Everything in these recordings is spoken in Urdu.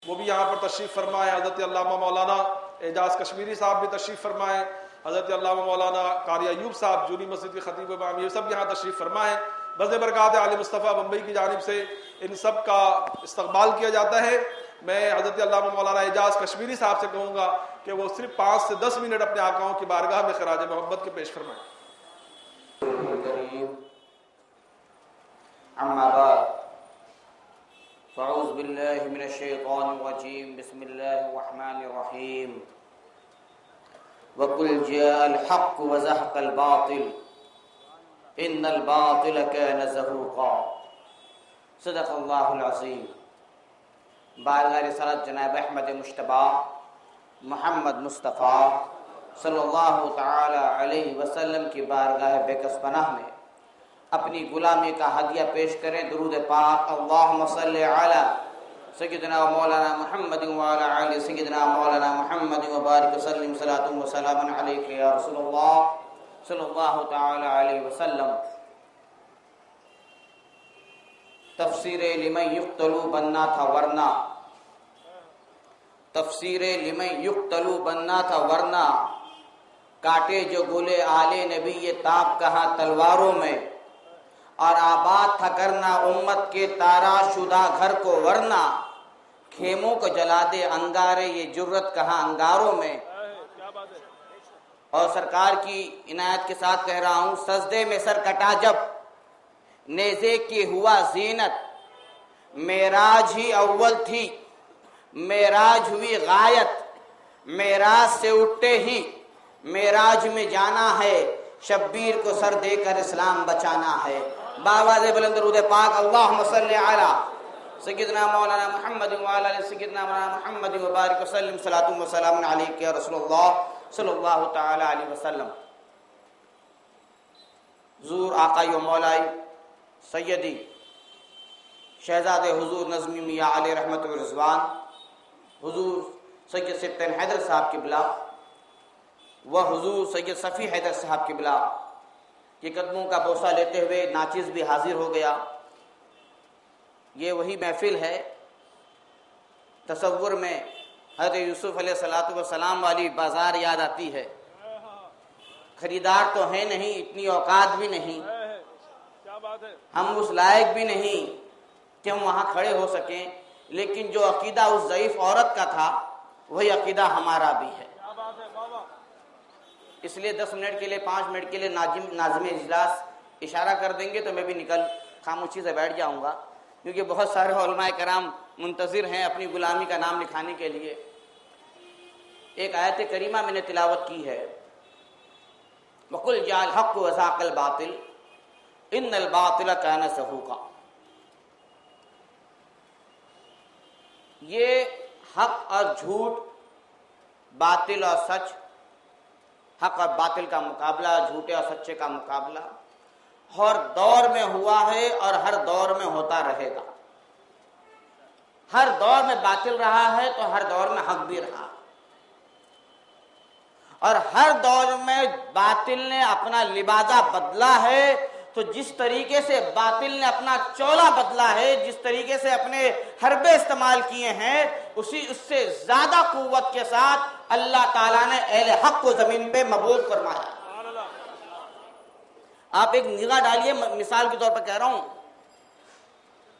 وہ بھی یہاں پر تشریف فرمائے. حضرت علامہ مولانا اعجاز کشمیری صاحب بھی تشریف فرمائے. حضرت علامہ مولانا قاری ایوب صاحب جونی مسجد کے خطیب امام، یہ سب یہاں تشریف فرمائے. بزم برکات علی مصطفیٰ بمبئی کی جانب سے ان سب کا استقبال کیا جاتا ہے. میں حضرت علامہ مولانا اعجاز کشمیری صاحب سے کہوں گا کہ وہ صرف 5 سے 10 منٹ اپنے آقاؤں کی بارگاہ میں خراج محبت کے پیش فرمائیں. اما بعد فاعوذ باللہ من الشیطان الرجیم بسم اللہ الرحمن الرحیم وَقُلْ جَاءَ الْحَقُّ وَزَهَقَ الْبَاطِلُ إِنَّ الْبَاطِلَ كَانَ زَهُوقًا. صدق اللہ العظیم. بارگاہ رسالت جناب احمد مجتبیٰ محمد مصطفیٰ صلی اللہ تعالی علیہ وسلم کی بارگاہ بےکس پناہ میں اپنی غلامی کا ہدیہ پیش کریں. درود پاک اللہم صلی علی سیدنا مولانا محمد وعلی آل سیدنا مولانا محمد وبارک وسلم صلاۃ و سلام علیک یا رسول اللہ صلی اللہ تعالی علیہ وسلم. تفسیر لمن یقتلو بننا تھا ورنہ، تفسیر لمن یقتلو بننا تھا ورنہ، کاٹے جو گلے آلے نبی یہ تاب کہاں تلواروں میں، اور آباد تھا کرنا امت کے تارا شدہ گھر کو ورنہ، خیموں کو جلا دے انگارے یہ جرت کہاں انگاروں میں. اور سرکار کی عنایت کے ساتھ کہہ رہا ہوں، سجدے میں سر کٹا جب نیزے کی ہوا زینت، معراج ہی اول تھی معراج ہوئی غایت، معراج سے اٹھتے ہی معراج میں جانا ہے، شبیر کو سر دے کر اسلام بچانا ہے. باواز بلند درود پاک اللہم صلی علی سیدنا مولانا محمد وعلی آل سیدنا مولانا محمد وبارک وسلم صلاۃ و سلام علیک یا رسول اللہ صلی اللہ تعالی علیہ وسلم. حضور آقائی و مولائی سیدی شہزاد حضور نظمی میاں علیہ رحمت و رضوان حضور سید سبطین حیدر صاحب قبلہ و حضور سید صفی حیدر صاحب قبلہ کے قدموں کا بوسہ لیتے ہوئے ناچیز بھی حاضر ہو گیا. یہ وہی محفل ہے تصور میں حضرت یوسف علیہ الصلوۃ والسلام والی بازار یاد آتی ہے. خریدار تو ہیں نہیں، اتنی اوقات بھی نہیں، ہم اس لائق بھی نہیں کہ ہم وہاں کھڑے ہو سکیں، لیکن جو عقیدہ اس ضعیف عورت کا تھا وہی عقیدہ ہمارا بھی ہے. اس لیے 10 منٹ کے لیے 5 منٹ کے لیے ناظم اجلاس اشارہ کر دیں گے تو میں بھی نکل خاموشی سے بیٹھ جاؤں گا، کیونکہ بہت سارے علماء کرام منتظر ہیں اپنی غلامی کا نام لکھانے کے لیے. ایک آیت کریمہ میں نے تلاوت کی ہے، وَقُلْ جَاءَ الْحَقُّ وَزَهَقَ الْبَاطِلُ إِنَّ الْبَاطِلَ كَانَ زَهُوقًا. یہ حق اور جھوٹ، باطل اور سچ، حق اور باطل کا مقابلہ، جھوٹے اور سچے کا مقابلہ ہر دور میں ہوا ہے اور ہر دور میں ہوتا رہے گا. ہر دور میں باطل رہا ہے تو ہر دور میں حق بھی رہا، اور ہر دور میں باطل نے اپنا لبادہ بدلا ہے. تو جس طریقے سے باطل نے اپنا چولا بدلا ہے، جس طریقے سے اپنے حربے استعمال کیے ہیں، اس سے زیادہ قوت کے ساتھ اللہ تعالیٰ نے اہل حق کو زمین پہ مبعوث فرمایا. آپ ایک نگاہ ڈالیے، مثال کے طور پر کہہ رہا ہوں،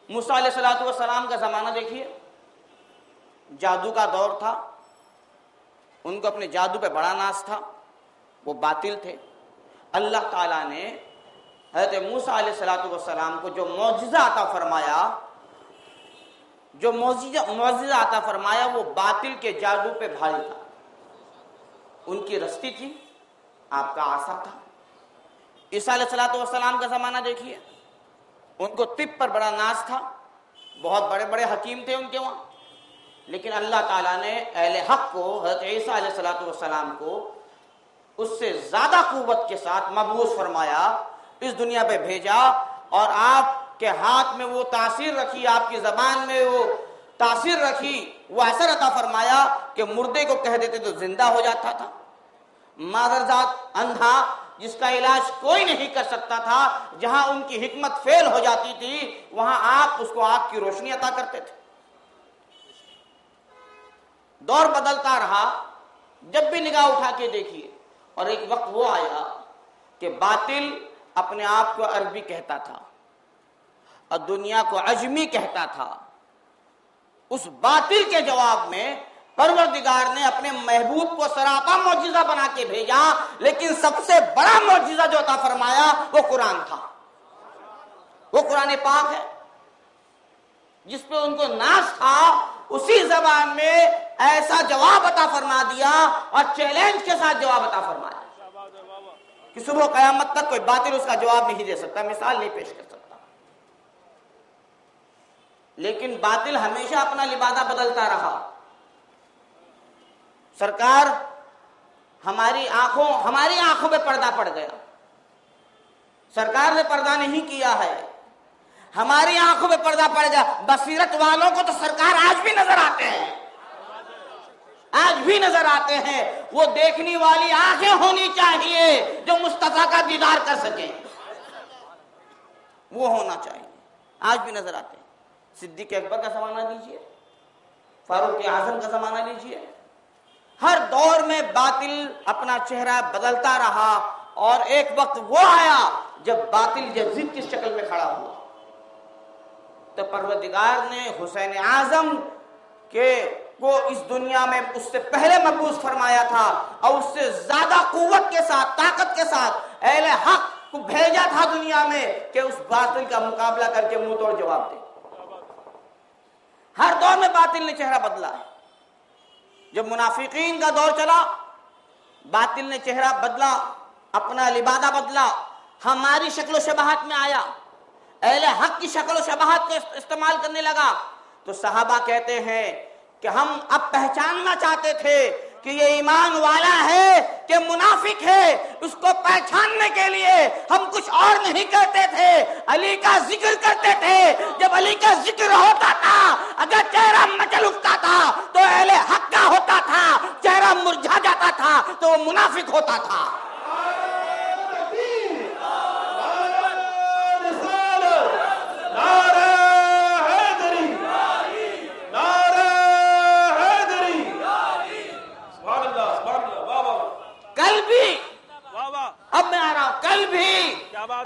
موسیٰ علیہ الصلوۃ والسلام کا زمانہ دیکھیے، جادو کا دور تھا، ان کو اپنے جادو پہ بڑا ناز تھا، وہ باطل تھے. اللہ تعالیٰ نے حضرت موسیٰ علیہ الصلوۃ والسلام کو جو معجزہ عطا فرمایا، جو معجزہ عطا فرمایا وہ باطل کے جادو پہ بھاری تھا. ان کی رستی تھی، آپ کا عصا تھا. عیسیٰ علیہ الصلوۃ والسلام کا زمانہ دیکھیے، ان کو طب پر بڑا ناز تھا، بہت بڑے بڑے حکیم تھے ان کے وہاں، لیکن اللہ تعالیٰ نے اہل حق کو، حضرت عیسیٰ علیہ الصلوۃ والسلام کو اس سے زیادہ قوت کے ساتھ مبعوث فرمایا، اس دنیا پہ بھیجا، اور آپ کے ہاتھ میں وہ تاثیر رکھی، آپ کی زبان میں وہ تاثیر رکھی، وہ اثر عطا فرمایا کہ مردے کو کہہ دیتے تو زندہ ہو جاتا تھا. مادرزاد اندھا جس کا علاج کوئی نہیں کر سکتا تھا، جہاں ان کی حکمت فیل ہو جاتی تھی وہاں آپ اس کو آنکھ کی روشنی عطا کرتے تھے. دور بدلتا رہا، جب بھی نگاہ اٹھا کے دیکھیے، اور ایک وقت وہ آیا کہ باطل اپنے آپ کو عربی کہتا تھا اور دنیا کو عجمی کہتا تھا۔ اس باطل کے جواب میں پروردگار نے اپنے محبوب کو سراپا معجزہ بنا کے بھیجا، لیکن سب سے بڑا معجزہ جو عطا فرمایا وہ قرآن تھا، وہ قرآن پاک ہے، جس پہ ان کو ناز تھا۔ اسی زبان میں ایسا جواب عطا فرما دیا اور چیلنج کے ساتھ جواب عطا فرمایا کہ صبح قیامت تک کوئی باطل اس کا جواب نہیں دے سکتا، مثال نہیں پیش کر سکتا۔ لیکن باطل ہمیشہ اپنا لبادہ بدلتا رہا۔ سرکار ہماری آنکھوں پہ پردہ پڑ گیا، سرکار نے پردہ نہیں کیا ہے، ہماری آنکھوں پہ پردہ پڑ گیا۔ بصیرت والوں کو تو سرکار آج بھی نظر آتے ہیں، آج بھی نظر آتے ہیں۔ وہ دیکھنے والی آنکھیں ہونی چاہیے جو مصطفیٰ کا دیدار کر سکیں، وہ ہونا چاہیے، آج بھی نظر آتے ہیں۔ صدیق اکبر کا زمانہ لیجئے، فاروق اعظم کا زمانہ لیجئے، ہر دور میں باطل اپنا چہرہ بدلتا رہا، اور ایک وقت وہ آیا جب باطل یزید کی شکل میں کھڑا ہوا تو پروردگار نے حسین اعظم کو اس دنیا میں اس سے پہلے مبعوث فرمایا تھا، اور اس سے زیادہ قوت کے ساتھ، طاقت کے ساتھ اہل حق کو بھیجا تھا دنیا میں کہ اس باطل کا مقابلہ کر کے منہ توڑ جواب دے۔ ہر دور میں باطل نے چہرہ بدلا ہے۔ جب منافقین کا دور چلا، باطل نے چہرہ بدلا، اپنا لبادہ بدلا، ہماری شکل و شباہت میں آیا، اہل حق کی شکل و شباہت کو استعمال کرنے لگا۔ تو صحابہ کہتے ہیں کہ ہم اب پہچاننا چاہتے تھے کہ یہ ایمان والا ہے کہ منافق ہے، اس کو پہچاننے کے لیے ہم کچھ اور نہیں کہتے تھے، علی کا ذکر کرتے تھے۔ جب علی کا ذکر ہوتا تھا، اگر چہرہ مچل اٹھتا تھا تو اہل حق کا ہوتا تھا، چہرہ مرجھا جاتا تھا تو وہ منافق ہوتا تھا۔ اب میں آ رہا ہوں، کل بھی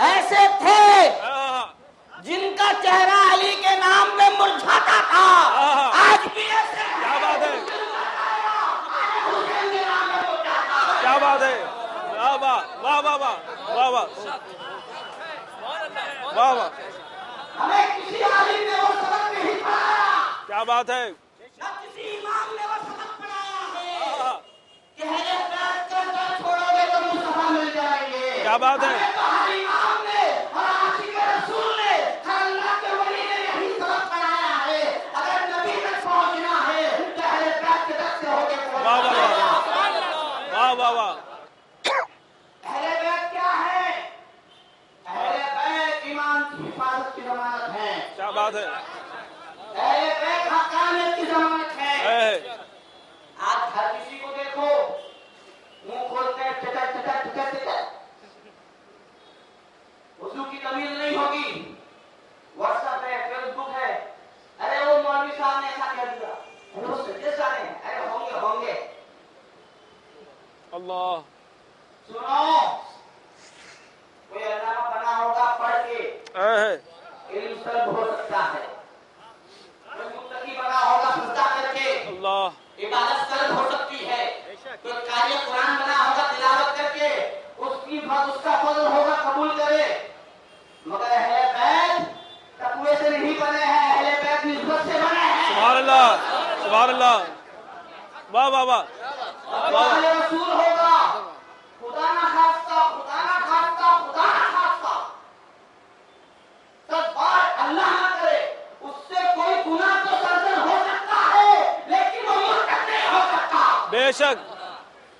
ایسے تھے جن کا چہرہ علی کے نام پہ مرجھاتا تھا، آج بھی ایسے ہیں۔ کیا بات ہے، کیا بات ہے، واہ واہ واہ واہ واہ واہ واہ واہ واہ، ہمیں کسی عالم نے وہ سبق نہیں پڑھایا، کیا بات ہے، نہ کسی امام نے وہ سبق پڑھایا ہے کہ اہل بیت کا ساتھ چھوڑو گے تو مصطفیٰ مل جائیں گے۔ کیا بات ہے، ہمیں تو ہر امام نے، ہر عاشق رسول نے، ہر اللہ کے ولی نے یہی سبق پڑھایا ہے، اگر نبی تک پہنچنا ہے تو اہل بیت کے تک سے ہو کے واہ واہ پہنچنا ہے۔ واہ واہ واہ، اہل بیت کیا ہے؟ اہل بیت ایمان کی حفاظت کی ضمانت ہے، کیا بات ہے، اہل بیت حقانیت کی ضمانت ہے۔ آج ہر کسی کو دیکھو منہ کھولتے ہیں، ٹٹر ٹٹر ٹٹر ٹٹر، وضو کی تمیز نہیں ہوگی، واٹس ایپ ہے، فیس بک ہے، ارے وہ مولوی صاحب نے ایسا کہہ دیا، ارے وہ سجدے سے آئے ہیں، ارے ہوں گے۔ اللہ، سنو، کوئی علامہ بنا ہوگا پڑھ کے علم طلب ہو سکتا ہے، کوئی متقی بنا ہوگا سجدہ کر کے اللہ، عبادت طلب ہو سکتی ہے، کوئی قاری قرآن بنا ہوگا تلاوت کر کے اس کا فضل ہوگا قبول کرے، مگر اہل بیت تقوی سے نہیں بنے ہیں، اہل بیت نسبت سے بنے ہیں۔ سبحان اللہ، سبحان اللہ، واہ واہ واہ، اللہ رسول ہوگا، خدا نہ خواستہ، خدا نہ خواستہ، خدا نہ خواستہ، سب بار اللہ نہ کرے، اس سے کوئی گناہ تو سرزد ہو سکتا ہے لیکن وہ مرتد نہیں ہو سکتا، بے شک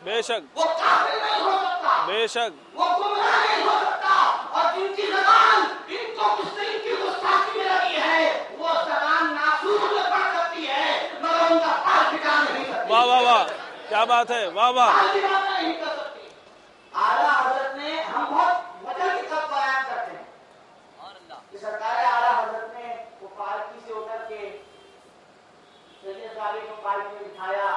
بے شک وہ کافر نہیں ہو سکتا، بے شک، وہ گمراہ نہیں ہو سکتا، اور جن کی زبان ان کو مسلم کی گستاخی میں لگی ہے وہ زبان ناسور میں پڑ سکتی ہے مگر ان کا پال بگاڑ نہیں سکتی۔ واہ واہ واہ، کیا بات ہے، واہ واہ، نہیں کر سکتی۔ اعلیٰ حضرت نے، ہم بہت وجہ کے ساتھ بیان کرتے ہیں کہ سرکار اعلیٰ حضرت نے وہ پالکی سے اتر کے سید صاحب کو پالکی میں بٹھایا،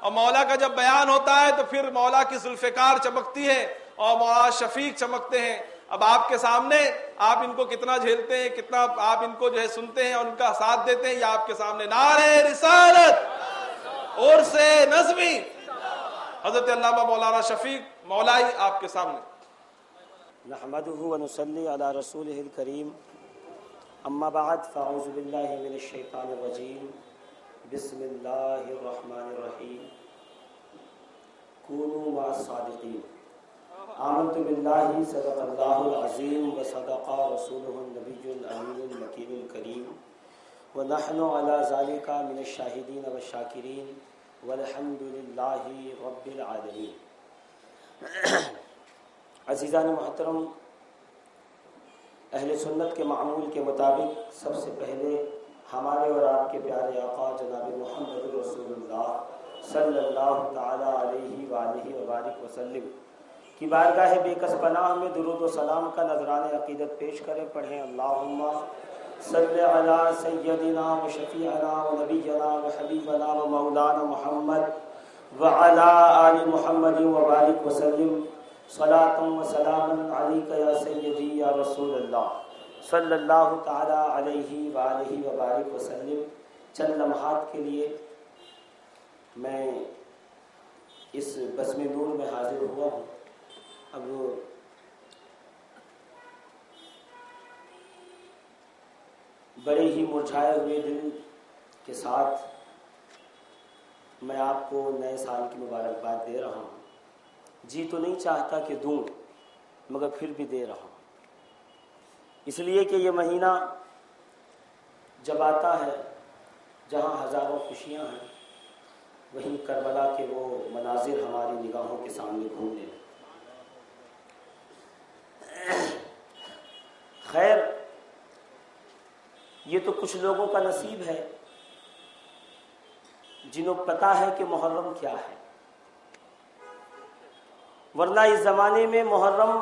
اور مولا کا جب بیان ہوتا ہے تو پھر مولا کی ذوالفقار چمکتی ہے اور مولا شفیق چمکتے ہیں. اب آپ کے سامنے آپ ان کو کتنا جھیلتے ہیں, کتنا آپ ان کو جو ہے سنتے ہیں اور ان کا ساتھ دیتے ہیں, یہ آپ کے سامنے نعرہ رسالت اور سے نظمی حضرت علامہ مولانا شفیق مولائی آپ کے سامنے. نحمده ونصلي على رسوله الكريم اما بعد فاعوذ بالله من الشيطان الرجيم بسم الله الرحمن الرحيم كونوا مع الصادقين آمنت بالله صدق الله العظيم وصدق رسوله النبي الأمين المكين الكريم ونحن على ذلك من الشاهدين والشاكرين والحمد لله رب العالمين. عزیزان محترم، اہل سنت کے معمول کے مطابق سب سے پہلے ہمارے اور آپ کے پیارے آقا جناب محمد رسول اللہ صلی اللہ تعالی علیہ وآلہ وبارک وسلم کی بارگاہ بے کس پناہ میں درود و سلام کا نذرانِ عقیدت پیش کریں. پڑھیں اللہم صلی علی سیدنا و شفیعنا و نبینا و حبیبنا و مولانا محمد وعلی آل محمد وبارک وسلم صلاۃ و سلام علیک یا سیدی یا رسول اللہ صلی اللہ تعالی علیہ وآلہ وبارک وسلم. چند لمحات کے لیے میں اس بزم نور میں حاضر ہوا ہوں. اب بڑے ہی مرجھائے ہوئے دل کے ساتھ میں آپ کو نئے سال کی مبارکباد دے رہا ہوں. جی تو نہیں چاہتا کہ دوں، مگر پھر بھی دے رہا ہوں، اس لیے کہ یہ مہینہ جب آتا ہے جہاں ہزاروں خوشیاں ہیں، وہیں کربلا کے وہ مناظر ہماری نگاہوں کے سامنے گھومنے ہیں. خیر، یہ تو کچھ لوگوں کا نصیب ہے جنہوں پتہ ہے کہ محرم کیا ہے، ورنہ اس زمانے میں محرم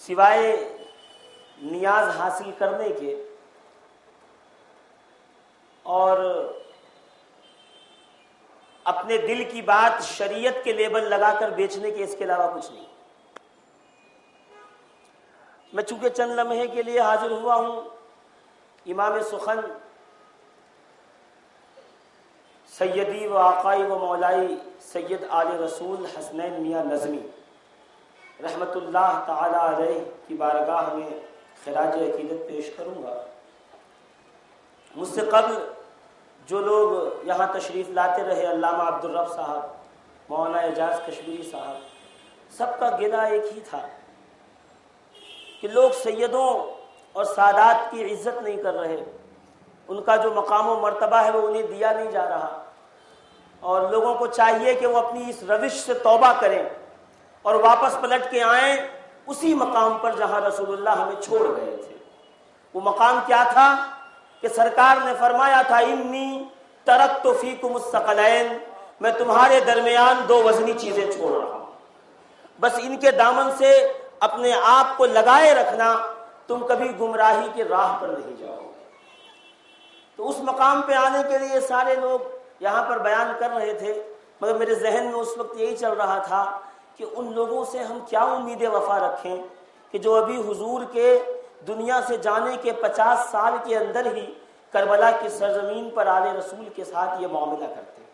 سوائے نیاز حاصل کرنے کے اور اپنے دل کی بات شریعت کے لیبل لگا کر بیچنے کے اس کے علاوہ کچھ نہیں. میں چونکہ چند لمحے کے لیے حاضر ہوا ہوں، امام سخن سیدی و آقائی و مولائی سید آل رسول حسنین میاں نظمی رحمت اللہ تعالی علیہ کی بارگاہ میں خراج عقیدت پیش کروں گا. مجھ سے قبل جو لوگ یہاں تشریف لاتے رہے، علامہ عبدالرب صاحب، مولانا اعجاز کشمیری صاحب، سب کا گلہ ایک ہی تھا کہ لوگ سیدوں اور سادات کی عزت نہیں کر رہے، ان کا جو مقام و مرتبہ ہے وہ انہیں دیا نہیں جا رہا، اور لوگوں کو چاہیے کہ وہ اپنی اس روش سے توبہ کریں اور واپس پلٹ کے آئیں اسی مقام پر جہاں رسول اللہ ہمیں چھوڑ گئے تھے. وہ مقام کیا تھا کہ سرکار نے فرمایا تھا انی ترکت فیکم الثقلین، میں تمہارے درمیان دو وزنی چیزیں چھوڑ رہا ہوں، بس ان کے دامن سے اپنے آپ کو لگائے رکھنا، تم کبھی گمراہی کی راہ پر نہیں جاؤ. تو اس مقام پہ آنے کے لیے سارے لوگ یہاں پر بیان کر رہے تھے، مگر میرے ذہن میں اس وقت یہی چل رہا تھا کہ ان لوگوں سے ہم کیا امید وفا رکھیں کہ جو ابھی حضور کے دنیا سے جانے کے 50 سال کے اندر ہی کربلا کی سرزمین پر آل رسول کے ساتھ یہ معاملہ کرتے ہیں.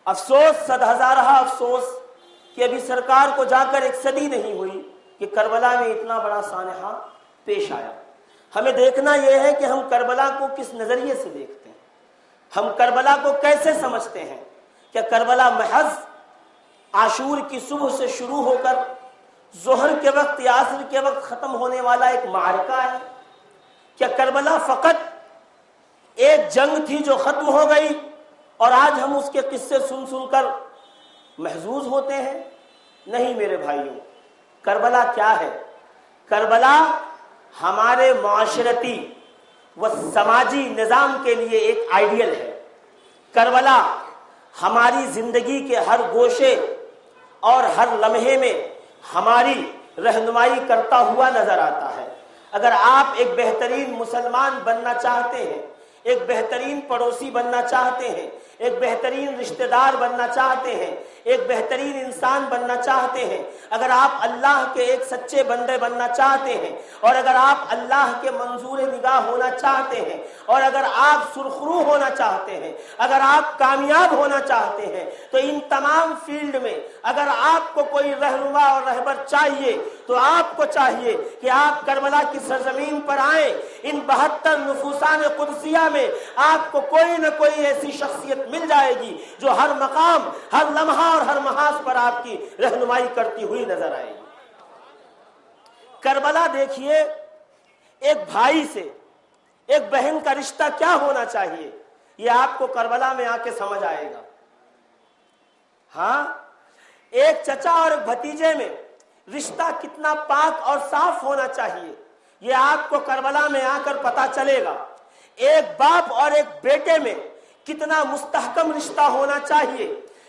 افسوس، صد ہزارہ افسوس کہ ابھی سرکار کو جا کر 1 صدی نہیں ہوئی کہ کربلا میں اتنا بڑا سانحہ پیش آیا. ہمیں دیکھنا یہ ہے کہ ہم کربلا کو کس نظریے سے دیکھتے ہیں، ہم کربلا کو کیسے سمجھتے ہیں. کیا کربلا محض عاشور کی صبح سے شروع ہو کر ظہر کے وقت یا عصر کے وقت ختم ہونے والا ایک معرکہ ہے؟ کیا کربلا فقط ایک جنگ تھی جو ختم ہو گئی اور آج ہم اس کے قصے سن سن کر محظوظ ہوتے ہیں؟ نہیں میرے بھائیوں، کربلا کیا ہے؟ کربلا ہمارے معاشرتی و سماجی نظام کے لیے ایک آئیڈیل ہے. کربلا ہماری زندگی کے ہر گوشے اور ہر لمحے میں ہماری رہنمائی کرتا ہوا نظر آتا ہے. اگر آپ ایک بہترین مسلمان بننا چاہتے ہیں، ایک بہترین پڑوسی بننا چاہتے ہیں، ایک بہترین رشتہ دار بننا چاہتے ہیں، ایک بہترین انسان بننا چاہتے ہیں، اگر آپ اللہ کے ایک سچے بندے بننا چاہتے ہیں، اور اگر آپ اللہ کے منظور نگاہ ہونا چاہتے ہیں، اور اگر آپ سرخرو ہونا چاہتے ہیں، اگر آپ کامیاب ہونا چاہتے ہیں، تو ان تمام فیلڈ میں اگر آپ کو کوئی رہنما اور رہبر چاہیے تو آپ کو چاہیے کہ آپ کربلا کی سرزمین پر آئیں۔ ان 72 نفوسان قدسیہ میں آپ کو کوئی نہ کوئی ایسی شخصیت مل جائے گی جو ہر مقام، ہر لمحہ اور ہر محاذ پر آپ کی رہنمائی کرتی ہوئی نظر آئے گی۔ کربلا دیکھیے، ایک بھائی سے ایک بہن کا رشتہ کیا ہونا چاہیے، یہ آپ کو کربلا میں آ کے سمجھ آئے گا۔ ہاں، ایک چچا اور ایک بھتیجے میں رشتہ کتنا پاک اور صاف ہونا چاہیے، یہ آپ کو کربلا میں آ کر پتا چلے گا۔ ایک باپ اور ایک بیٹے میں کتنا مستحکم رشتہ ہونا چاہیے،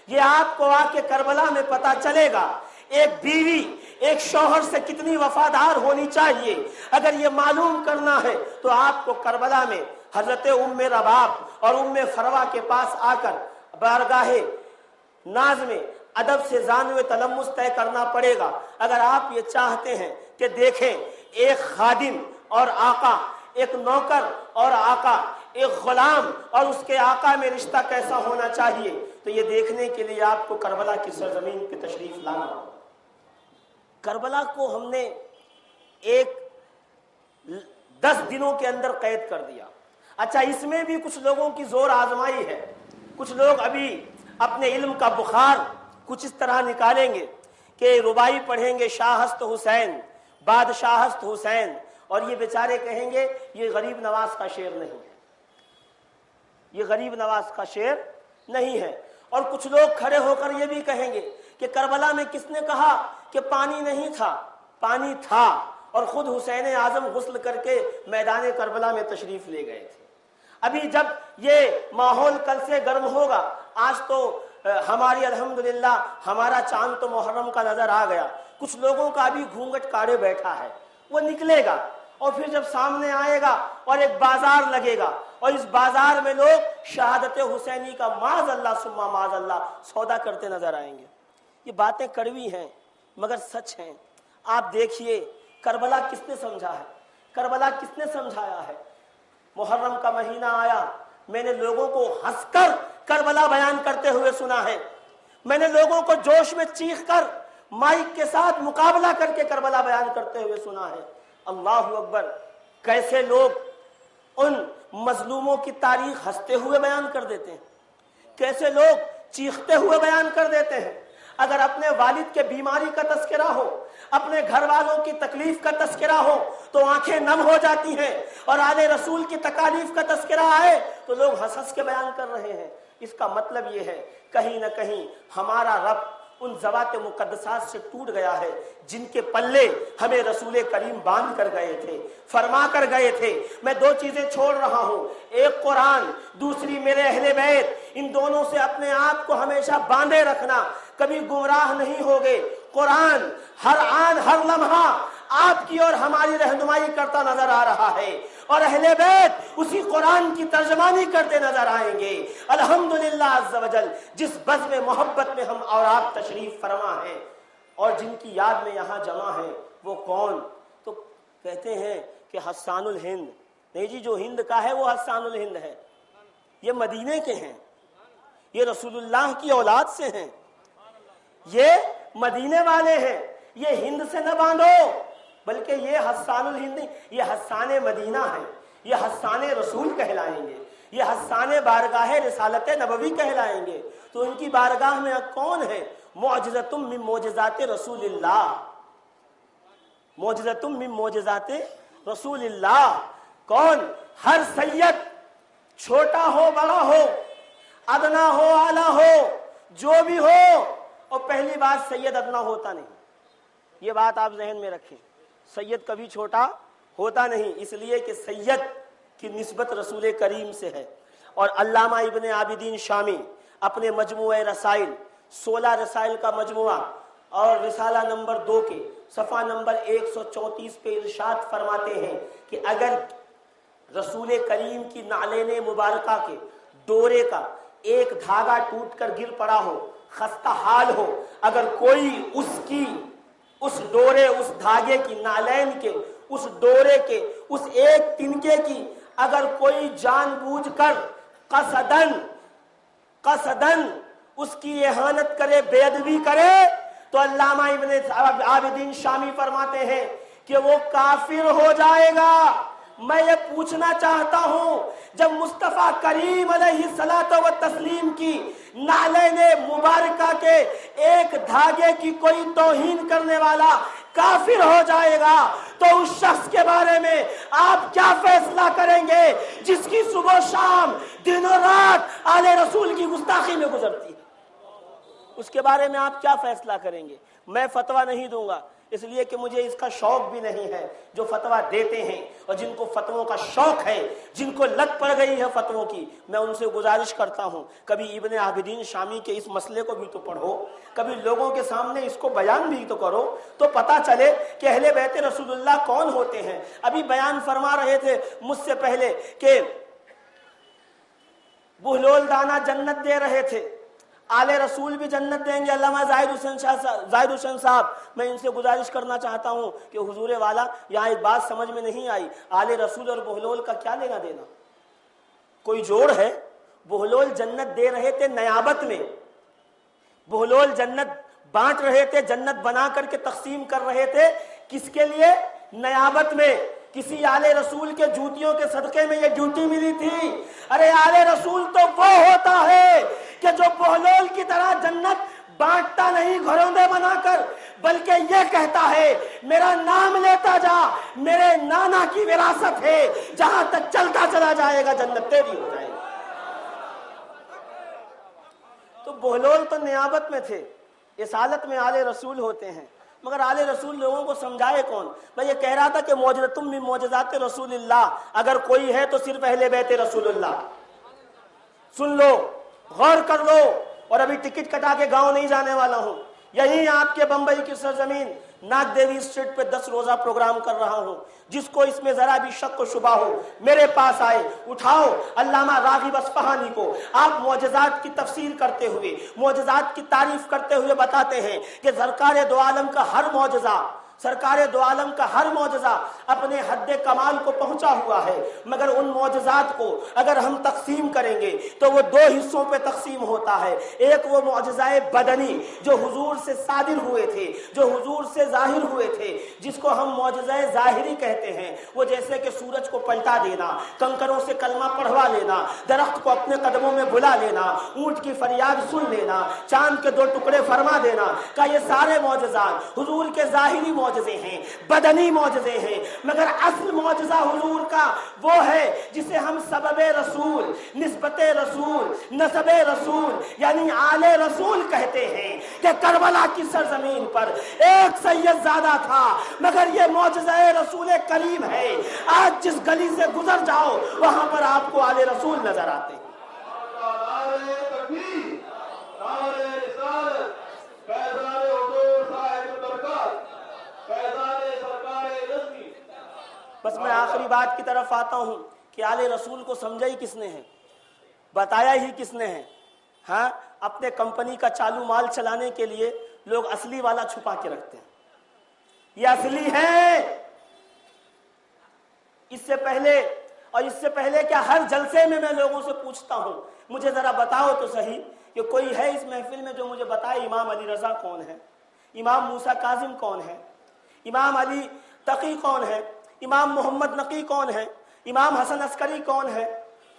یہ آپ کو آ کے کربلا میں پتا چلے گا۔ ایک بیوی ایک شوہر سے کتنی وفادار ہونی چاہیے، اگر یہ معلوم کرنا ہے تو آپ کو کربلا میں حضرت ام رباب اور ام فروا کے پاس آ کر بارگاہ ناز میں ادب سے زانو تلمس طے کرنا پڑے گا۔ اگر آپ یہ چاہتے ہیں کہ دیکھیں ایک خادم اور آقا، ایک نوکر اور آقا، ایک غلام اور اس کے آقا میں رشتہ کیسا ہونا چاہیے، تو یہ دیکھنے کے لیے آپ کو کربلا کی سرزمین پہ تشریف لانا ہوگا۔ کربلا کو ہم نے ایک 10 دنوں کے اندر قید کر دیا۔ اچھا، اس میں بھی کچھ لوگوں کی زور آزمائی ہے، کچھ لوگ ابھی اپنے علم کا بخار کچھ اس طرح نکالیں گے کہ ربائی پڑھیں گے شاہست حسین، بادشاہست حسین، اور یہ بیچارے کہیں گے یہ غریب نواز کا شعر نہیں ہے، یہ غریب نواز کا شعر نہیں ہے۔ اور کچھ لوگ کھڑے ہو کر یہ بھی کہیں گے کہ کربلا میں کس نے کہا کہ پانی نہیں تھا، پانی تھا، اور خود حسین اعظم غسل کر کے میدان کربلا میں تشریف لے گئے تھے۔ ابھی جب یہ ماحول کل سے گرم ہوگا، آج تو ہماری الحمدللہ ہمارا چاند تو محرم کا نظر آ گیا، کچھ لوگوں کا ابھی گھونگھٹ کاڑے بیٹھا ہے، وہ نکلے گا اور پھر جب سامنے آئے گا اور ایک بازار لگے گا اور اس بازار میں لوگ شہادت حسینی کا معاذ اللہ ثم معاذ اللہ سودا کرتے نظر آئیں گے۔ یہ باتیں کڑوی ہیں مگر سچ ہیں۔ آپ دیکھیے کربلا کس نے سمجھا ہے، کربلا کس نے سمجھایا ہے۔ محرم کا مہینہ آیا، میں نے لوگوں کو ہنس کر کربلا بیان کرتے ہوئے سنا ہے، میں نے لوگوں کو جوش میں چیخ کر مائک کے ساتھ مقابلہ کر کے کربلا بیان کرتے ہوئے سنا ہے۔ اللہ اکبر، کیسے لوگ ان مظلوموں کی تاریخ ہنستے ہوئے بیان کر دیتے ہیں، کیسے لوگ چیختے ہوئے بیان کر دیتے ہیں۔ اگر اپنے والد کے بیماری کا تذکرہ ہو، اپنے گھر والوں کی تکلیف کا تذکرہ ہو تو آنکھیں نم ہو جاتی ہیں، اور آل رسول کی تکالیف کا تذکرہ آئے تو لوگ ہنس ہنس کے بیان کر رہے ہیں۔ اس کا مطلب یہ ہے کہیں نہ کہیں ہمارا رب ان ذوات مقدسات سے ٹوٹ گیا ہے جن کے پلے ہمیں رسول کریم باندھ کر گئے تھے، فرما کر گئے تھے۔ میں 2 چیزیں چھوڑ رہا ہوں، ایک قرآن، دوسری میرے اہل بیت، ان دونوں سے اپنے آپ کو ہمیشہ باندھے رکھنا، کبھی گمراہ نہیں ہوگے۔ قرآن ہر آن ہر لمحہ آپ کی اور ہماری رہنمائی کرتا نظر آ رہا ہے، اور اہل بیت اسی قرآن کی ترجمانی کرتے نظر آئیں گے۔ الحمدللہ عز و جل، جس بزم محبت میں ہم اور آپ تشریف فرما ہیں اور جن کی یاد میں یہاں جمع ہیں، وہ کون؟ تو کہتے ہیں کہ حسان الہند۔ نہیں جی، جو ہند کا ہے وہ حسان الہند ہے، یہ مدینے کے ہیں، یہ رسول اللہ کی اولاد سے ہیں، یہ مدینے والے ہیں، یہ ہند سے نہ باندھو، بلکہ یہ حسان الہند، یہ حسان مدینہ ہے، یہ حسان رسول کہلائیں گے، یہ حسان بارگاہ رسالت نبوی کہلائیں گے۔ تو ان کی بارگاہ میں کون ہے؟ معجزۃ من معجزات رسول اللہ، معجزۃ من معجزات رسول اللہ۔ کون؟ ہر سید، چھوٹا ہو بڑا ہو، ادنا ہو اعلیٰ ہو، جو بھی ہو، اور پہلی بات سید ادنا ہوتا نہیں، یہ بات آپ ذہن میں رکھیں، سید کبھی چھوٹا ہوتا نہیں، اس لیے کہ سید کی نسبت رسول کریم سے ہے۔ اور علامہ ابن عابدین شامی اپنے مجموعہ رسائل، 16 رسائل کا مجموعہ اور رسالہ نمبر 2 کے صفحہ نمبر 134 پہ ارشاد فرماتے ہیں کہ اگر رسول کریم کی نعلین مبارکہ کے ڈورے کا ایک دھاگا ٹوٹ کر گر پڑا ہو، خستہ حال ہو، اگر کوئی اس ڈورے، اس دھاگے کی، نعلین کے اس ڈورے کے اس ایک تنکے کی اگر کوئی جان بوجھ کر قصدن اس کی اہانت کرے، بے ادبی کرے، تو علامہ ابن عابدین شامی فرماتے ہیں کہ وہ کافر ہو جائے گا۔ میں یہ پوچھنا چاہتا ہوں، جب مصطفیٰ کریم علیہ الصلوۃ والتسلیم کی نعلین مبارکہ کے ایک دھاگے کی کوئی توہین کرنے والا کافر ہو جائے گا، تو اس شخص کے بارے میں آپ کیا فیصلہ کریں گے جس کی صبح و شام دن و رات آل رسول کی گستاخی میں گزرتی ہے؟ اس کے بارے میں آپ کیا فیصلہ کریں گے؟ میں فتویٰ نہیں دوں گا، اس لیے کہ مجھے اس کا شوق بھی نہیں ہے۔ جو فتویٰ دیتے ہیں اور جن کو فتووں کا شوق ہے، جن کو لت پڑ گئی ہے فتووں کی، میں ان سے گزارش کرتا ہوں کبھی ابن عابدین شامی کے اس مسئلے کو بھی تو پڑھو، کبھی لوگوں کے سامنے اس کو بیان بھی تو کرو، تو پتہ چلے کہ اہل بیت رسول اللہ کون ہوتے ہیں۔ ابھی بیان فرما رہے تھے مجھ سے پہلے کہ بہلول دانا جنت دے رہے تھے، آل رسول بھی جنت دیں گے۔ علامہ زاہد حسین صاحب، میں ان سے گزارش کرنا چاہتا ہوں کہ حضور والا یہاں ایک بات سمجھ میں نہیں آئی، آل رسول اور بہلول کا کیا لینا دینا؟ کوئی جوڑ ہے؟ بہلول جنت دے رہے تھے نیابت میں، بہلول جنت بانٹ رہے تھے، جنت بنا کر کے تقسیم کر رہے تھے، کس کے لیے؟ نیابت میں۔ کسی آل رسول کے جوتیوں کے صدقے میں یہ ڈیوٹی ملی تھی۔ ارے آل رسول تو وہ ہوتا ہے کہ جو بہلول کی طرح جنت بانٹتا نہیں گھروندے بنا کر، بلکہ یہ کہتا ہے میرا نام لیتا جا، میرے نانا کی وراثت ہے، جہاں تک چلتا چلا جائے گا جنت تیری ہو جائے گی۔ تو بہلول تو نیابت میں تھے، اس حالت میں آل رسول ہوتے ہیں، مگر آل رسول لوگوں کو سمجھائے کون؟ میں یہ کہہ رہا تھا کہ معجزۃ من معجزات رسول اللہ اگر کوئی ہے تو صرف اہل بیت رسول اللہ۔ سن لو، غور کر لو، اور ابھی ٹکٹ کٹا کے گاؤں نہیں جانے والا ہوں، یہی آپ کے بمبئی کی سرزمین ناگ دیوی اسٹریٹ پہ 10 روزہ پروگرام کر رہا ہوں۔ جس کو اس میں ذرا بھی شک و شبہ ہو میرے پاس آئے، اٹھاؤ علامہ راغب اصفہانی کو۔ آپ معجزات کی تفسیر کرتے ہوئے، معجزات کی تعریف کرتے ہوئے بتاتے ہیں کہ سرکار دو عالم کا ہر معجزہ، سرکار دو عالم کا ہر معجزہ اپنے حد کمال کو پہنچا ہوا ہے، مگر ان معجزات کو اگر ہم تقسیم کریں گے تو وہ 2 حصوں پہ تقسیم ہوتا ہے۔ ایک وہ معجزہ بدنی جو حضور سے صادر ہوئے تھے، جو حضور سے ظاہر ہوئے تھے، جس کو ہم معجزہ ظاہری کہتے ہیں، وہ جیسے کہ سورج کو پلٹا دینا، کنکروں سے کلمہ پڑھوا لینا، درخت کو اپنے قدموں میں بلا لینا، اونٹ کی فریاد سن لینا، چاند کے 2 ٹکڑے فرما دینا، کا یہ سارے معجزات حضور کے ظاہری معجزے ہیں، بدنی معجزے ہیں، مگر اصل معجزہ حضور کا وہ ہے جسے ہم سبب رسول، نسبت رسول، نسب رسول یعنی آل رسول کہتے ہیں، کہ کربلا کی سرزمین پر ایک سید زادہ تھا، مگر یہ معجزہ رسول کریم ہے۔ آج جس گلی سے گزر جاؤ وہاں پر آپ کو آل رسول نظر آتے ہیں۔ بس میں آخری بات کی طرف آتا ہوں کہ آل رسول کو سمجھا ہی کس نے ہے، بتایا ہی کس نے ہے؟ ہاں، اپنے کمپنی کا چالو مال چلانے کے لیے لوگ اصلی والا چھپا کے رکھتے ہیں، یہ اصلی ہے۔ اس سے پہلے کیا ہر جلسے میں لوگوں سے پوچھتا ہوں، مجھے ذرا بتاؤ تو صحیح کہ کوئی ہے اس محفل میں جو مجھے بتائے امام علی رضا کون ہے، امام موسیٰ کاظم کون ہے، امام علی تقی کون ہے، امام محمد نقی کون ہے، امام حسن عسکری کون ہے؟